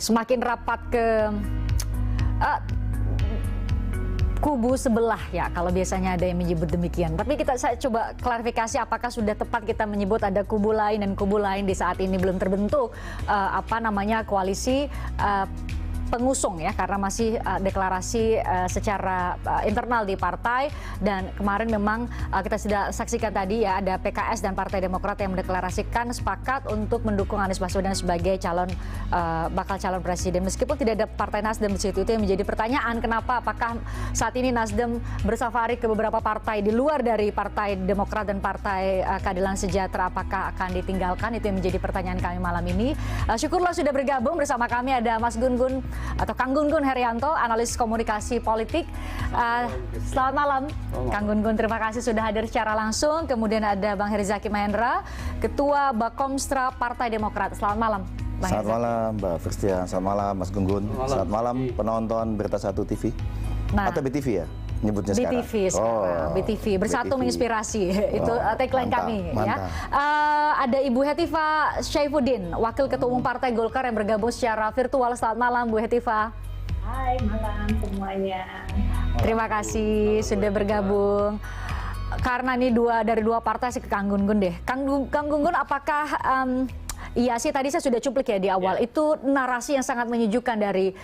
semakin rapat ke kubu sebelah ya, kalau biasanya ada yang menyebut demikian. Tapi saya coba klarifikasi apakah sudah tepat kita menyebut ada kubu lain dan kubu lain di saat ini belum terbentuk koalisi pengusung ya, karena masih deklarasi secara internal di partai. Dan kemarin memang kita sudah saksikan tadi ya, ada PKS dan Partai Demokrat yang mendeklarasikan sepakat untuk mendukung Anies Baswedan sebagai bakal calon presiden, meskipun tidak ada Partai Nasdem di situ. Itu yang menjadi pertanyaan, kenapa, apakah saat ini Nasdem bersafari ke beberapa partai di luar dari Partai Demokrat dan Partai Keadilan Sejahtera, apakah akan ditinggalkan? Itu yang menjadi pertanyaan kami malam ini. Syukurlah sudah bergabung bersama kami ada Mas Gun-Gun atau Kang Gun-Gun Herianto, analis komunikasi politik. Selamat malam, Kang Gun-Gun. Terima kasih sudah hadir secara langsung. Kemudian ada Bang Herzaki Mahendra, Ketua Bakomstra Partai Demokrat. Selamat malam, Bang Selamat malam, Mbak Firstian. Selamat malam, Mas Gun-Gun. Selamat malam, penonton Berita 1 TV. Atau BTV ya? Nyebutnya sekarang. BTV sekarang, BTV bersatu BTV. Menginspirasi, itu tagline kami ya. Ada Ibu Hetifah Syaifuddin, Wakil Ketua Umum Partai Golkar yang bergabung secara virtual. Selamat malam Bu Hetifah. Hai, malam semuanya. Terima kasih sudah bergabung. Karena ini dari dua partai, sih ke Kang Gun-Gun deh. Kang Gun-Gun, apakah iya sih, tadi saya sudah cuplik ya di awal. Itu narasi yang sangat menyejukkan dari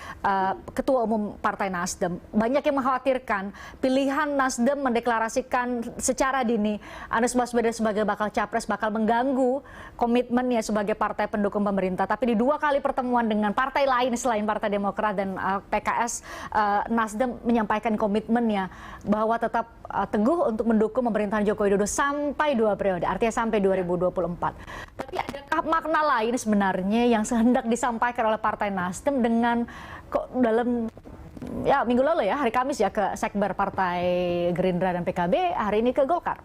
Ketua Umum Partai Nasdem. Banyak yang mengkhawatirkan pilihan Nasdem mendeklarasikan secara dini Anies Baswedan sebagai bakal capres bakal mengganggu komitmennya sebagai partai pendukung pemerintah. Tapi di dua kali pertemuan dengan partai lain selain Partai Demokrat dan PKS, Nasdem menyampaikan komitmennya bahwa tetap teguh untuk mendukung pemerintahan Joko Widodo sampai 2 periode, artinya sampai 2024. Tapi adakah makna lain sebenarnya yang hendak disampaikan oleh Partai Nasdem dengan dalam minggu lalu ya, hari Kamis ya, ke Sekber Partai Gerindra dan PKB, hari ini ke Golkar?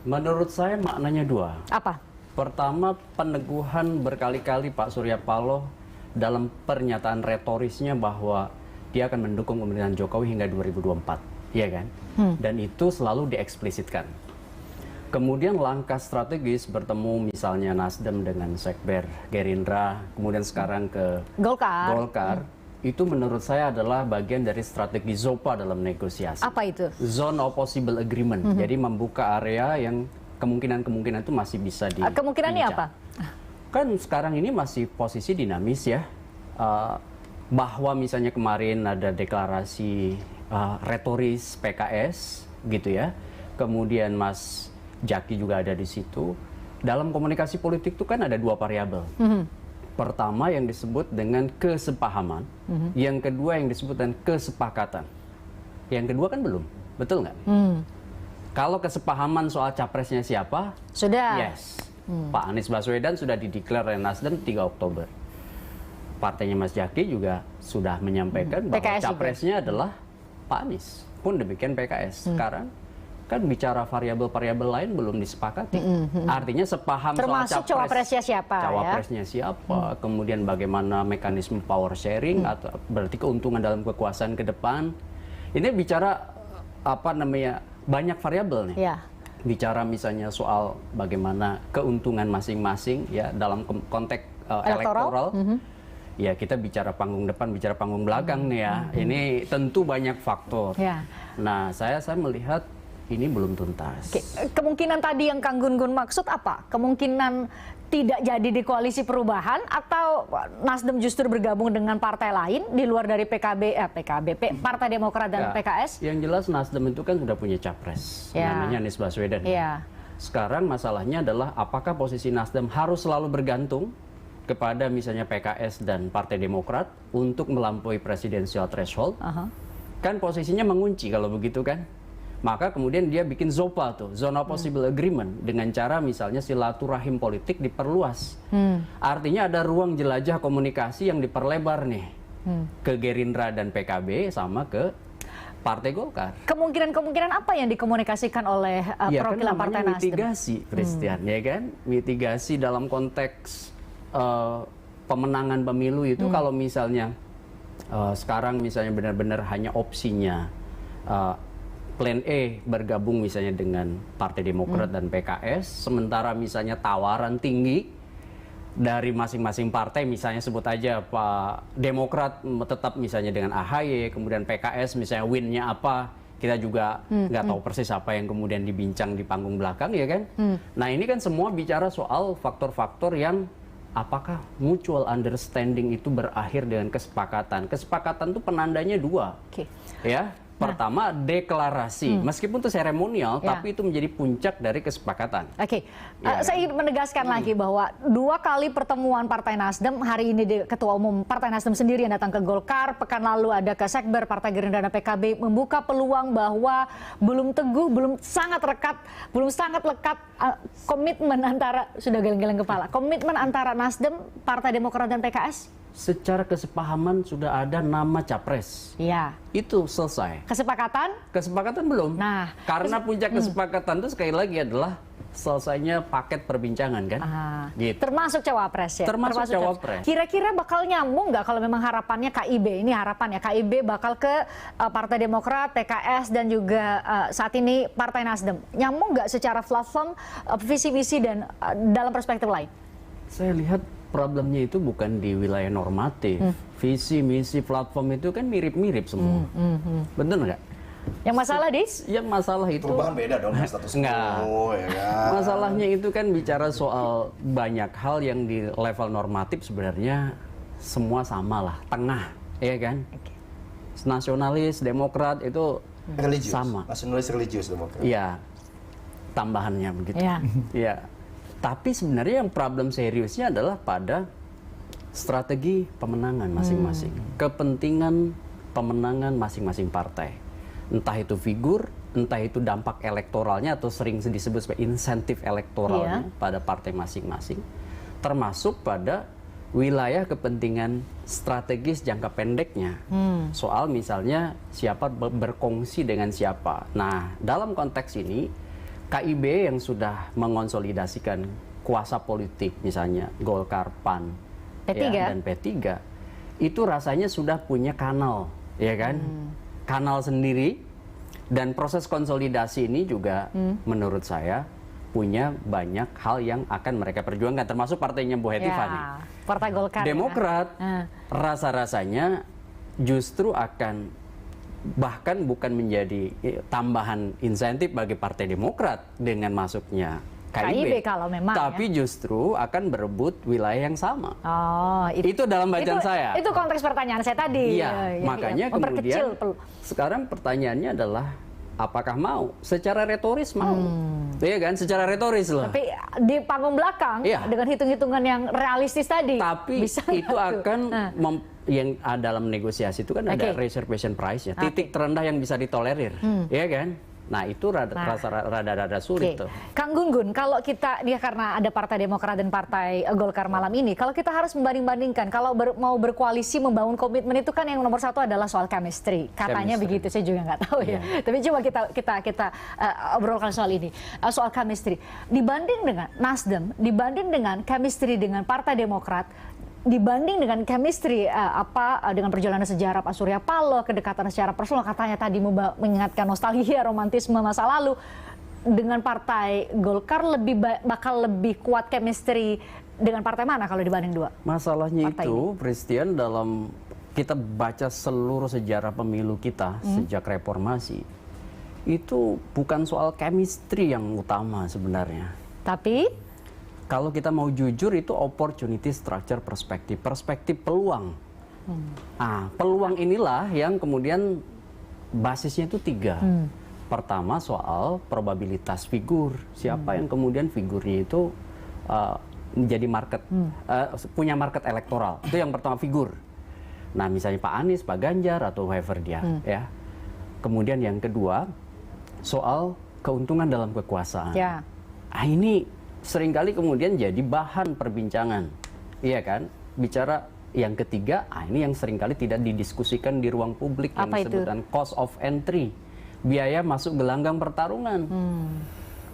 Menurut saya maknanya dua. Apa? Pertama, peneguhan berkali-kali Pak Surya Paloh dalam pernyataan retorisnya bahwa dia akan mendukung pemerintahan Jokowi hingga 2024, iya kan? Dan itu selalu dieksplisitkan. Kemudian langkah strategis bertemu misalnya Nasdem dengan Sekber Gerindra, kemudian sekarang ke Golkar, itu menurut saya adalah bagian dari strategi ZOPA dalam negosiasi. Apa itu? Zone of Possible Agreement. Jadi membuka area yang kemungkinan-kemungkinan itu masih bisa kemungkinannya apa? Kan sekarang ini masih posisi dinamis ya. Bahwa misalnya kemarin ada deklarasi retoris PKS gitu ya. Kemudian Mas Jaki juga ada di situ. Dalam komunikasi politik itu kan ada dua variabel. Pertama yang disebut dengan kesepahaman, yang kedua yang disebut dengan kesepakatan. Yang kedua kan belum, betul nggak? Kalau kesepahaman soal capresnya siapa? Sudah. Yes. Pak Anies Baswedan sudah dideklar oleh Nasdem 3 Oktober. Partainya Mas Jaki juga sudah menyampaikan bahwa PKS capresnya adalah Pak Anies. Pun demikian PKS. Sekarang kan bicara variabel-variabel lain belum disepakati. Artinya sepaham termasuk soal cawapresnya siapa, cawapresnya siapa, kemudian bagaimana mekanisme power sharing, atau berarti keuntungan dalam kekuasaan ke depan. Ini bicara banyak variabel nih. Ya. Bicara misalnya soal bagaimana keuntungan masing-masing ya dalam konteks elektoral. Ya kita bicara panggung depan, bicara panggung belakang nih ya. Ini tentu banyak faktor. Ya. Nah, saya melihat ini belum tuntas. Oke. Kemungkinan tadi yang Kang Gun-Gun maksud apa? Kemungkinan tidak jadi di koalisi perubahan, atau Nasdem justru bergabung dengan partai lain di luar dari Partai Demokrat dan PKS? Yang jelas Nasdem itu kan sudah punya capres, namanya Anies Baswedan. Sekarang masalahnya adalah apakah posisi Nasdem harus selalu bergantung kepada misalnya PKS dan Partai Demokrat untuk melampaui presidensial threshold? Kan posisinya mengunci kalau begitu kan? Maka kemudian dia bikin ZOPA tuh, Zone of Possible Agreement, dengan cara misalnya silaturahim politik diperluas. Artinya ada ruang jelajah komunikasi yang diperlebar nih ke Gerindra dan PKB sama ke Partai Golkar. Kemungkinan apa yang dikomunikasikan oleh perwakilan Partai Nasdem? Mitigasi, Christian, ya kan? Mitigasi dalam konteks pemenangan pemilu itu kalau misalnya sekarang misalnya benar-benar hanya opsinya Plan A bergabung misalnya dengan Partai Demokrat dan PKS, sementara misalnya tawaran tinggi dari masing-masing partai, misalnya sebut aja Pak Demokrat tetap misalnya dengan AHY, kemudian PKS misalnya win-nya apa, kita juga nggak tahu persis apa yang kemudian dibincang di panggung belakang, ya kan? Nah ini kan semua bicara soal faktor-faktor yang apakah mutual understanding itu berakhir dengan kesepakatan. Kesepakatan itu penandanya dua, ya. Pertama, deklarasi, meskipun itu seremonial, tapi itu menjadi puncak dari kesepakatan. Saya ingin menegaskan lagi bahwa 2 kali pertemuan Partai Nasdem, hari ini Ketua Umum Partai Nasdem sendiri yang datang ke Golkar, pekan lalu ada ke Sekber Partai Gerindra dan PKB, membuka peluang bahwa belum teguh, belum sangat lekat komitmen antara, sudah geleng-geleng kepala, komitmen antara Nasdem, Partai Demokrat dan PKS. Secara kesepahaman sudah ada nama capres. Iya. Itu selesai. Kesepakatan? Kesepakatan belum. Nah, karena puncak kesepakatan itu sekali lagi adalah selesainya paket perbincangan kan. Gitu. Termasuk cawapres ya. Termasuk cawapres. Kira-kira bakal nyambung nggak kalau memang harapannya KIB, ini harapan ya, KIB bakal ke Partai Demokrat, PKS dan juga saat ini Partai Nasdem. Nyambung nggak secara platform, visi misi dan dalam perspektif lain? Saya lihat problemnya itu bukan di wilayah normatif. Visi, misi, platform itu kan mirip-mirip semua. Betul nggak? Yang masalah, Yang masalah itu... Perubahan beda dong status quo, ya kan? Masalahnya itu kan bicara soal banyak hal yang di level normatif sebenarnya semua sama lah, tengah, ya kan? Nasionalis, Demokrat itu religius, sama. Nasionalis religius Demokrat. Iya, tambahannya begitu. Iya. Tapi sebenarnya yang problem seriusnya adalah pada strategi pemenangan masing-masing. Kepentingan pemenangan masing-masing partai. Entah itu figur, entah itu dampak elektoralnya atau sering disebut sebagai insentif elektoralnya pada partai masing-masing. Termasuk pada wilayah kepentingan strategis jangka pendeknya. Soal misalnya siapa berkongsi dengan siapa. Nah, dalam konteks ini KIB yang sudah mengonsolidasikan kuasa politik, misalnya Golkar, PAN, dan P3, itu rasanya sudah punya kanal, ya kan? Kanal sendiri, dan proses konsolidasi ini juga menurut saya punya banyak hal yang akan mereka perjuangkan, termasuk partainya Bu Hetifah nih. Partai Golkar. Demokrat, rasa-rasanya justru akan bahkan bukan menjadi tambahan insentif bagi Partai Demokrat dengan masuknya KIB kalau memang, tapi justru akan berebut wilayah yang sama. Itu dalam bacaan saya. Itu konteks pertanyaan saya tadi. Iya, makanya kemudian sekarang pertanyaannya adalah apakah mau? Secara retoris mau. Iya kan? Secara retoris loh. Tapi di panggung belakang dengan hitung-hitungan yang realistis tadi. Tapi bisa itu akan yang dalam negosiasi itu kan ada reservation price ya, titik terendah yang bisa ditolerir, ya kan? Nah itu rada sulit tuh. Kang Gunggun, kalau kita karena ada Partai Demokrat dan Partai Golkar malam ini, kalau kita harus membanding-bandingkan, kalau mau berkoalisi membangun komitmen itu kan yang nomor 1 adalah soal chemistry. Katanya begitu, saya juga nggak tahu ya. Tapi coba kita obrolkan soal ini, soal chemistry. Dibanding dengan Nasdem, dibanding dengan chemistry dengan Partai Demokrat, dibanding dengan chemistry dengan perjalanan sejarah Pak Surya Paloh, kedekatan secara personal katanya tadi mengingatkan nostalgia, romantisme masa lalu, dengan Partai Golkar bakal lebih kuat chemistry dengan partai mana kalau dibanding dua? Masalahnya itu, Christian, dalam kita baca seluruh sejarah pemilu kita sejak reformasi, itu bukan soal chemistry yang utama sebenarnya. Tapi kalau kita mau jujur itu opportunity structure perspektif peluang. Peluang inilah yang kemudian basisnya itu 3. Pertama soal probabilitas figur, siapa yang kemudian figurnya itu menjadi punya market elektoral. Itu yang pertama, figur. Nah misalnya Pak Anies, Pak Ganjar atau whoever dia, ya. Kemudian yang kedua soal keuntungan dalam kekuasaan. Ini seringkali kemudian jadi bahan perbincangan, iya kan? Bicara yang ketiga, ini yang seringkali tidak didiskusikan di ruang publik, yang disebutkan cost of entry, biaya masuk gelanggang pertarungan.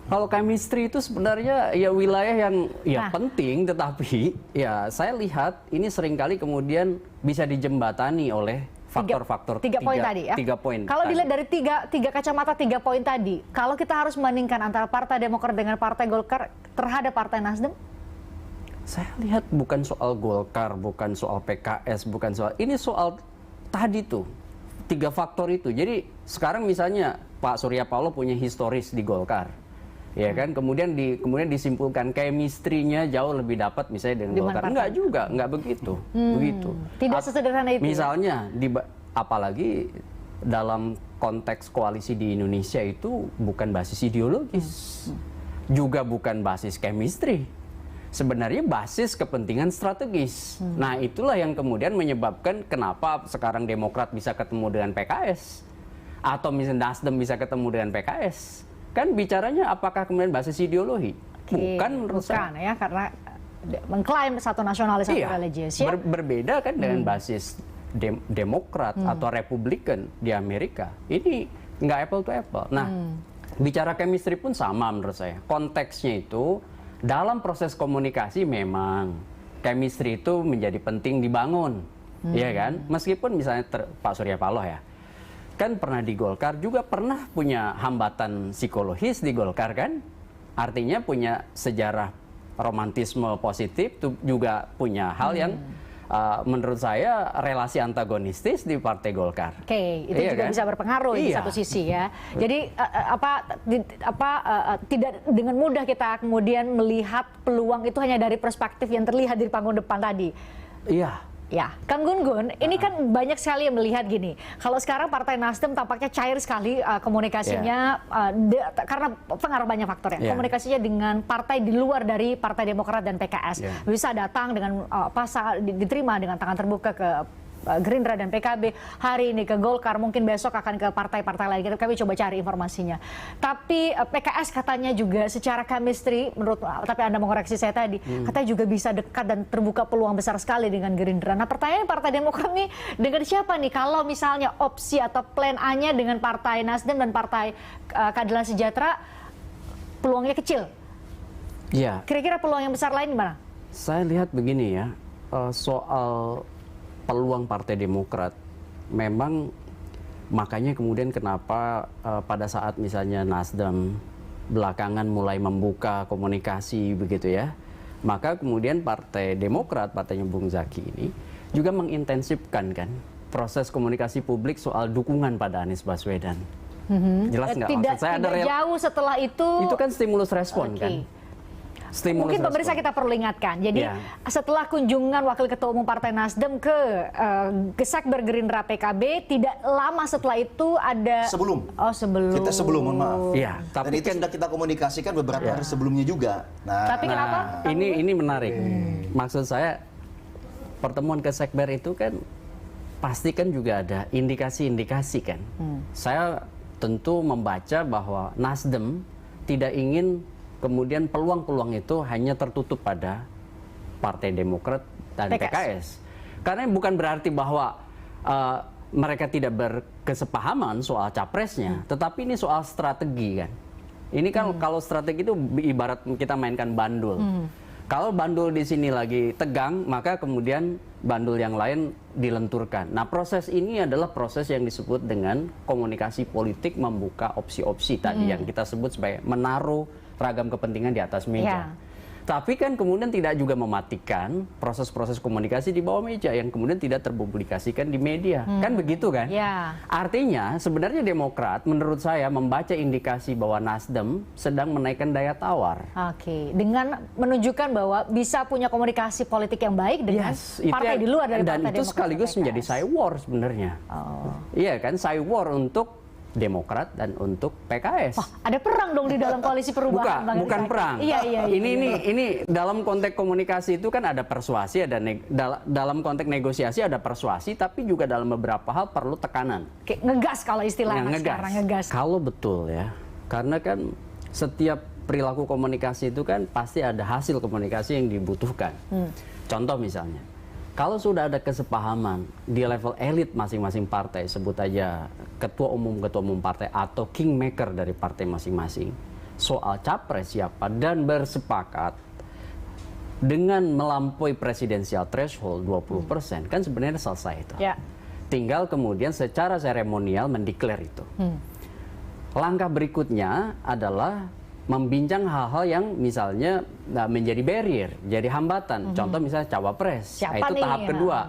Kalau chemistry itu sebenarnya ya wilayah yang penting, tetapi ya saya lihat ini seringkali kemudian bisa dijembatani oleh faktor-faktor 3 poin tadi ya. 3 poin. Kalau dilihat dari tiga kacamata 3 poin tadi, kalau kita harus membandingkan antara Partai Demokrat dengan Partai Golkar terhadap Partai Nasdem, Saya lihat bukan soal Golkar, bukan soal PKS, bukan soal ini, soal tadi tuh 3 faktor itu. Jadi sekarang misalnya Pak Surya Paloh punya historis di Golkar, ya kan? Kemudian disimpulkan chemistry-nya jauh lebih dapat misalnya dengan Golkar. Enggak juga, enggak begitu, begitu. Tidak sesederhana itu. Misalnya apalagi dalam konteks koalisi di Indonesia itu bukan basis ideologis, juga bukan basis chemistry. Sebenarnya basis kepentingan strategis. Nah, itulah yang kemudian menyebabkan kenapa sekarang Demokrat bisa ketemu dengan PKS. Atau misalnya Nasdem bisa ketemu dengan PKS. Kan bicaranya apakah kemudian basis ideologi? Bukan menurut saya. Bukan ya, karena mengklaim satu nasionalis atau religius. Ya? Berbeda kan dengan basis Demokrat atau Republikan di Amerika. Ini nggak apple to apple. Nah, bicara chemistry pun sama menurut saya. Konteksnya itu, dalam proses komunikasi memang chemistry itu menjadi penting dibangun, ya kan? Meskipun misalnya Pak Surya Paloh ya, kan pernah di Golkar juga pernah punya hambatan psikologis di Golkar kan? Artinya punya sejarah romantisme positif, juga punya hal yang menurut saya relasi antagonistis di Partai Golkar. Oke, itu juga kan? Bisa berpengaruh di satu sisi ya. Jadi tidak dengan mudah kita kemudian melihat peluang itu hanya dari perspektif yang terlihat di panggung depan tadi. Iya. Ya, Kang Gun-Gun, ini kan banyak sekali yang melihat gini. Kalau sekarang Partai Nasdem tampaknya cair sekali komunikasinya karena pengaruh banyak faktor ya. Komunikasinya dengan partai di luar dari Partai Demokrat dan PKS. Bisa datang dengan diterima dengan tangan terbuka ke Gerindra dan PKB, hari ini ke Golkar, mungkin besok akan ke partai-partai lain. Kami coba cari informasinya. Tapi PKS katanya juga secara chemistry, tapi Anda mengoreksi saya tadi, katanya juga bisa dekat dan terbuka peluang besar sekali dengan Gerindra. Nah, pertanyaannya Partai Demokrat nih dengan siapa nih? Kalau misalnya opsi atau plan A-nya dengan Partai Nasdem dan Partai Keadilan Sejahtera, peluangnya kecil. Iya. Kira-kira peluang yang besar lain gimana? Saya lihat begini ya, soal peluang Partai Demokrat memang, makanya kemudian kenapa pada saat misalnya Nasdem belakangan mulai membuka komunikasi begitu ya, maka kemudian Partai Demokrat, partainya Bung Zaki ini juga mengintensifkan kan proses komunikasi publik soal dukungan pada Anies Baswedan. Jelas nggak maksud saya? Tidak jauh setelah itu kan stimulus respon kan. Mungkin pemirsa kita perlu ingatkan. Jadi setelah kunjungan Wakil Ketua Umum Partai Nasdem ke Sekber Gerindra PKB, tidak lama setelah itu ada sebelum. Sebelum. Kita sebelum, mohon maaf. Iya. Dan itu sudah kita komunikasikan beberapa hari sebelumnya juga. Tapi kenapa? Ini menarik. Maksud saya pertemuan ke Sekber itu kan pasti kan juga ada indikasi-indikasi kan. Saya tentu membaca bahwa Nasdem tidak ingin kemudian peluang-peluang itu hanya tertutup pada Partai Demokrat dan PKS. Karena bukan berarti bahwa mereka tidak berkesepahaman soal capresnya, tetapi ini soal strategi kan. Ini kan kalau strategi itu ibarat kita mainkan bandul. Kalau bandul di sini lagi tegang, maka kemudian bandul yang lain dilenturkan. Nah, proses ini adalah proses yang disebut dengan komunikasi politik, membuka opsi-opsi tadi yang kita sebut sebagai menaruh ragam kepentingan di atas meja. Tapi kan kemudian tidak juga mematikan proses-proses komunikasi di bawah meja yang kemudian tidak terpublikasikan di media. Kan begitu kan? Artinya sebenarnya Demokrat menurut saya membaca indikasi bahwa Nasdem sedang menaikkan daya tawar. Dengan menunjukkan bahwa bisa punya komunikasi politik yang baik dengan partai di luar dari Partai Demokrat. Dan itu sekaligus menjadi side war sebenarnya. Iya kan, side war untuk Demokrat dan untuk PKS. Wah, ada perang dong di dalam koalisi perubahan. Bukan perang. Iya. Ini dalam konteks komunikasi itu kan ada persuasi, ada dalam konteks negosiasi ada persuasi, tapi juga dalam beberapa hal perlu tekanan. Ngegas kalau istilahnya sekarang, ngegas. Kalau betul ya, karena kan setiap perilaku komunikasi itu kan pasti ada hasil komunikasi yang dibutuhkan. Contoh misalnya, kalau sudah ada kesepahaman di level elit masing-masing partai, sebut aja ketua umum partai atau kingmaker dari partai masing-masing, soal capres siapa dan bersepakat dengan melampaui presidensial threshold 20%, kan sebenarnya selesai itu. Tinggal kemudian secara seremonial mendeklar itu. Langkah berikutnya adalah membincang hal-hal yang misalnya menjadi barrier, jadi hambatan. Contoh misalnya cawapres. Nah, itu tahap kedua.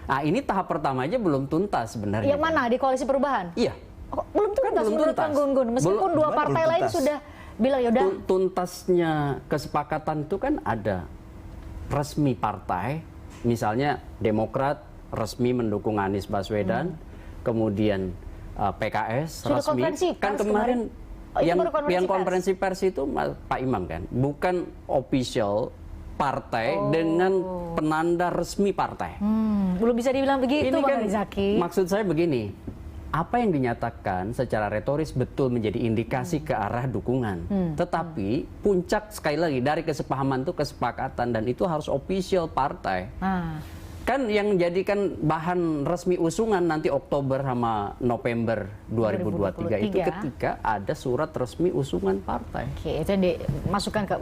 Nah, ini tahap pertama aja belum tuntas sebenarnya. Yang mana? Di Koalisi Perubahan? Iya. Oh, belum tuntas menurut Kang Gun-Gun. Meskipun dua partai lain sudah bilang yaudah. Tuntasnya kesepakatan itu kan ada resmi partai, misalnya Demokrat resmi mendukung Anies Baswedan, kemudian PKS sudah resmi. Kan kemarin yang konferensi pers itu Pak Imam kan, bukan official partai dengan penanda resmi partai. Belum bisa dibilang begitu, ini Bang kan, Zaki. maksud saya begini, apa yang dinyatakan secara retoris betul menjadi indikasi ke arah dukungan. Tetapi puncak sekali lagi dari kesepahaman itu kesepakatan, dan itu harus official partai. Kan yang jadikan bahan resmi usungan nanti Oktober sama November 2023 itu ketika ada surat resmi usungan partai. Oke, itu yang dimasukkan ke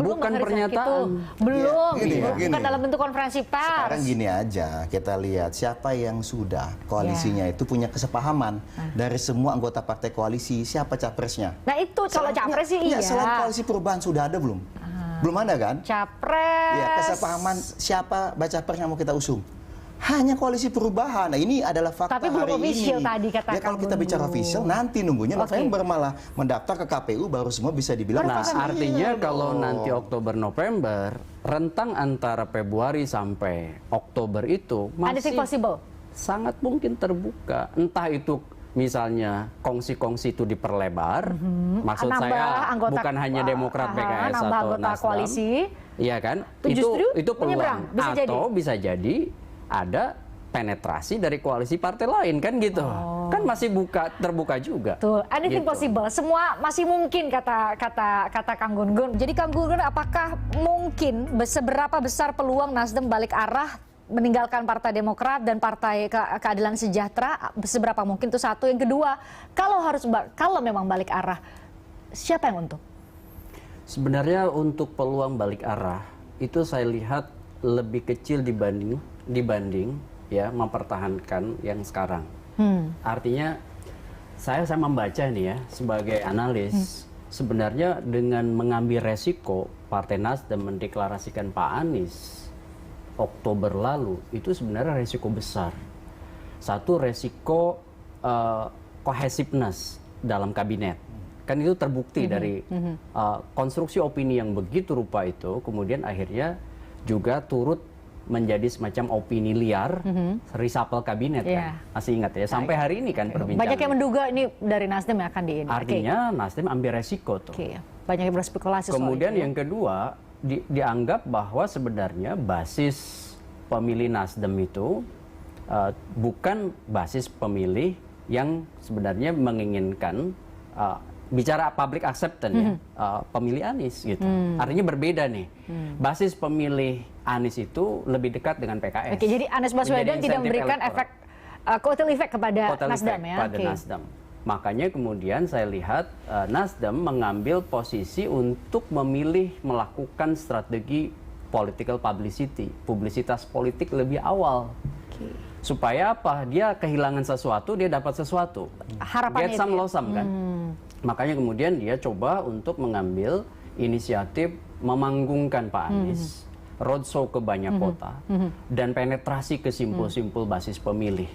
bukan pernyataan. Belum, ya, bukan dalam bentuk konferensi pers. Sekarang gini aja, kita lihat siapa yang sudah koalisinya itu punya kesepahaman dari semua anggota partai koalisi, siapa capresnya. Nah itu kalau capres sih iya. Selain Koalisi Perubahan sudah ada belum? Belum ada kan? Capres. Ya, kesepahaman siapa baca pres yang mau kita usung? Hanya Koalisi Perubahan. Nah, ini adalah fakta tapi belum hari official ini. tadi katakan. Ya, kalau kita bicara official, nanti nunggunya November malah mendaftar ke KPU baru semua bisa dibilang. Nah, artinya kalau nanti Oktober November, rentang antara Februari sampai Oktober itu masih sangat mungkin terbuka. Entah itu misalnya kongsi-kongsi itu diperlebar, maksud saya bukan hanya Demokrat, PKS atau Nasdem, koalisi, iya kan? Itu peluang. Atau bisa jadi ada penetrasi dari koalisi partai lain kan gitu. Kan masih terbuka juga. Tuh, anything possible. Semua masih mungkin kata Kang Gun-Gun. Jadi Kang Gun-Gun, apakah mungkin seberapa besar peluang Nasdem balik arah meninggalkan Partai Demokrat dan Partai Keadilan Sejahtera, seberapa mungkin itu satu. Yang kedua, kalau memang balik arah, siapa yang untung? Sebenarnya untuk peluang balik arah itu saya lihat lebih kecil dibanding ya mempertahankan yang sekarang. Artinya saya membaca nih ya sebagai analis, sebenarnya dengan mengambil resiko Partai Nasdem mendeklarasikan Pak Anies Oktober lalu, itu sebenarnya resiko besar. Satu, resiko cohesiveness dalam kabinet. Kan itu terbukti dari konstruksi opini yang begitu rupa itu, kemudian akhirnya juga turut menjadi semacam opini liar, reshuffle kabinet kan. Masih ingat ya, sampai hari ini kan perbincangan. Banyak yang menduga ini dari Nasdem yang akan di ini. Artinya Nasdem ambil resiko tuh. Banyak yang berspekulasi soal kemudian itu. Yang kedua, dianggap bahwa sebenarnya basis pemilih Nasdem itu bukan basis pemilih yang sebenarnya menginginkan bicara public acceptance pemilih Anies gitu. Artinya berbeda nih. Basis pemilih Anies itu lebih dekat dengan PKS. Oke, jadi Anies Baswedan tidak memberikan efek kotel efek kepada Nasdem ya. Nasdem. Makanya kemudian saya lihat Nasdem mengambil posisi untuk memilih melakukan strategi political publicity, publisitas politik lebih awal. Supaya apa? Dia kehilangan sesuatu, dia dapat sesuatu. Harapannya get some, lose some kan. Makanya kemudian dia coba untuk mengambil inisiatif memanggungkan Pak Anies, roadshow ke banyak kota, dan penetrasi ke simpul-simpul basis pemilih.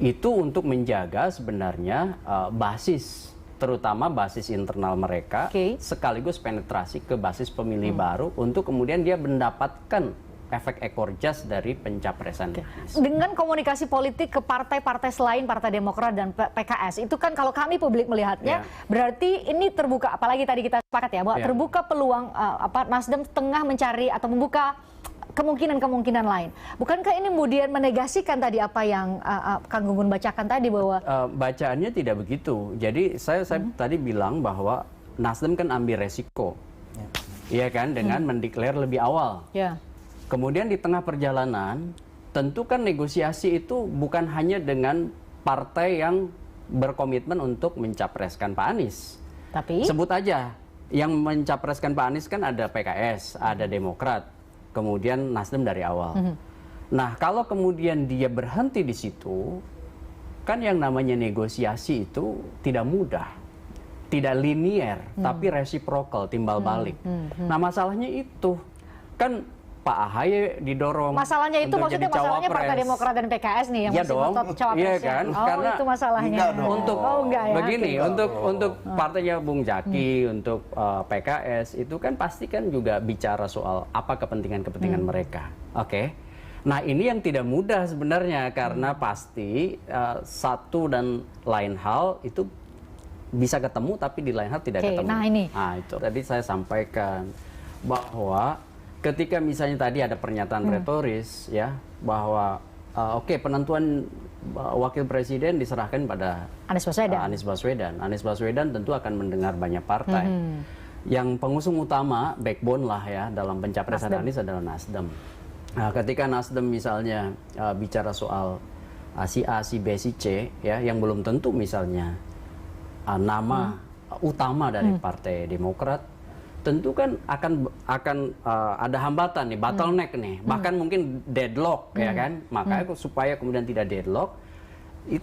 Itu untuk menjaga sebenarnya basis, terutama basis internal mereka, sekaligus penetrasi ke basis pemilih baru, untuk kemudian dia mendapatkan efek ekor jas dari pencapresan. Dengan komunikasi politik ke partai-partai selain Partai Demokrat dan PKS, itu kan kalau kami publik melihatnya, berarti ini terbuka, apalagi tadi kita sepakat ya, bahwa terbuka peluang Nasdem tengah mencari atau membuka kemungkinan-kemungkinan lain. Bukankah ini kemudian menegasikan tadi apa yang Kang Gun-Gun bacakan tadi bahwa bacaannya tidak begitu. Jadi saya tadi bilang bahwa Nasdem kan ambil resiko, iya kan, dengan mendeklar lebih awal. Kemudian di tengah perjalanan, tentu kan negosiasi itu bukan hanya dengan partai yang berkomitmen untuk mencapreskan Pak Anies. Tapi sebut aja yang mencapreskan Pak Anies kan ada PKS, ada Demokrat. Kemudian Nasdem dari awal. Nah, kalau kemudian dia berhenti di situ, kan yang namanya negosiasi itu tidak mudah. tidak linier, tapi resiprokal, timbal balik. Nah, masalahnya itu kan Pak AHY didorong. Masalahnya itu untuk maksudnya jadi masalahnya cawapres. Partai Demokrat dan PKS nih yang Iya masih dong. ngotot cawapresnya. Iya kan? Oh, Karena itu masalahnya. enggak dong. Untuk enggak ya. begini, untuk partainya Bung Jaki, untuk PKS itu kan pasti kan juga bicara soal apa kepentingan-kepentingan mereka. Oke. Nah, ini yang tidak mudah sebenarnya karena pasti satu dan lain hal itu bisa ketemu tapi di lain hal tidak ketemu. Nah, ini. Nah, itu tadi saya sampaikan bahwa ketika misalnya tadi ada pernyataan retoris ya bahwa oke, penentuan wakil presiden diserahkan pada Anies Baswedan. Anies Baswedan. Anies Baswedan tentu akan mendengar banyak partai. Yang pengusung utama, backbone lah ya dalam pencapresan Anies adalah Nasdem. Nah, ketika Nasdem misalnya bicara soal si A, si B, si C, ya, yang belum tentu misalnya nama utama dari Partai Demokrat, tentu kan akan ada hambatan nih, bottleneck nih, bahkan mungkin deadlock, ya kan? Makanya supaya kemudian tidak deadlock,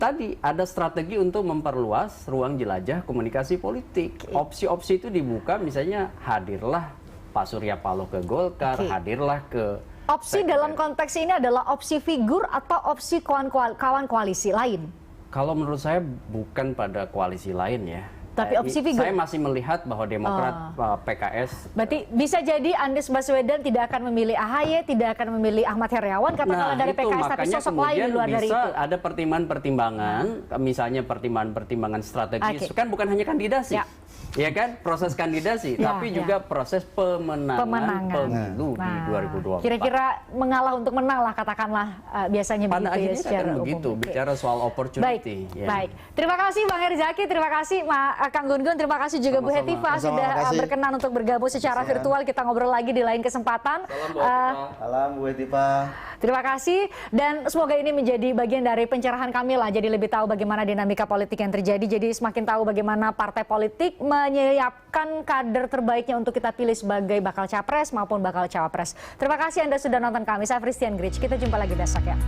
tadi ada strategi untuk memperluas ruang jelajah komunikasi politik. Opsi-opsi itu dibuka, misalnya hadirlah Pak Surya Paloh ke Golkar, hadirlah ke Opsi dalam konteks ini adalah opsi figur atau opsi kawan koalisi lain? Kalau menurut saya bukan pada koalisi lain ya. Tapi opsi figur. Saya masih melihat bahwa Demokrat, PKS. Berarti bisa jadi Anies Baswedan tidak akan memilih AHY, tidak akan memilih Ahmad Heriawan katakanlah dari itu, PKS, tapi sosok lain di luar dari itu. Bisa ada pertimbangan-pertimbangan, misalnya pertimbangan-pertimbangan strategis. Kan bukan hanya kandidasi. Ya kan, proses kandidasi, tapi juga proses pemenangan pemilu di 2024. Kira-kira mengalah untuk menang lah, katakanlah biasanya pada begitu ya akhirnya secara akan umum. begitu, bicara soal opportunity. Baik. Terima kasih Bang Heri Zaki, terima kasih Kang Gun Gun, terima kasih juga Bu Hetiva sudah berkenan untuk bergabung secara virtual. Kita ngobrol lagi di lain kesempatan. Salam Bu Hetiva. Salam Bu Hetiva. Terima kasih dan semoga ini menjadi bagian dari pencerahan kami lah. Jadi lebih tahu bagaimana dinamika politik yang terjadi. Jadi semakin tahu bagaimana partai politik menyiapkan kader terbaiknya untuk kita pilih sebagai bakal capres maupun bakal cawapres. Terima kasih Anda sudah nonton kami. Saya Christian Grich. Kita jumpa lagi besok ya.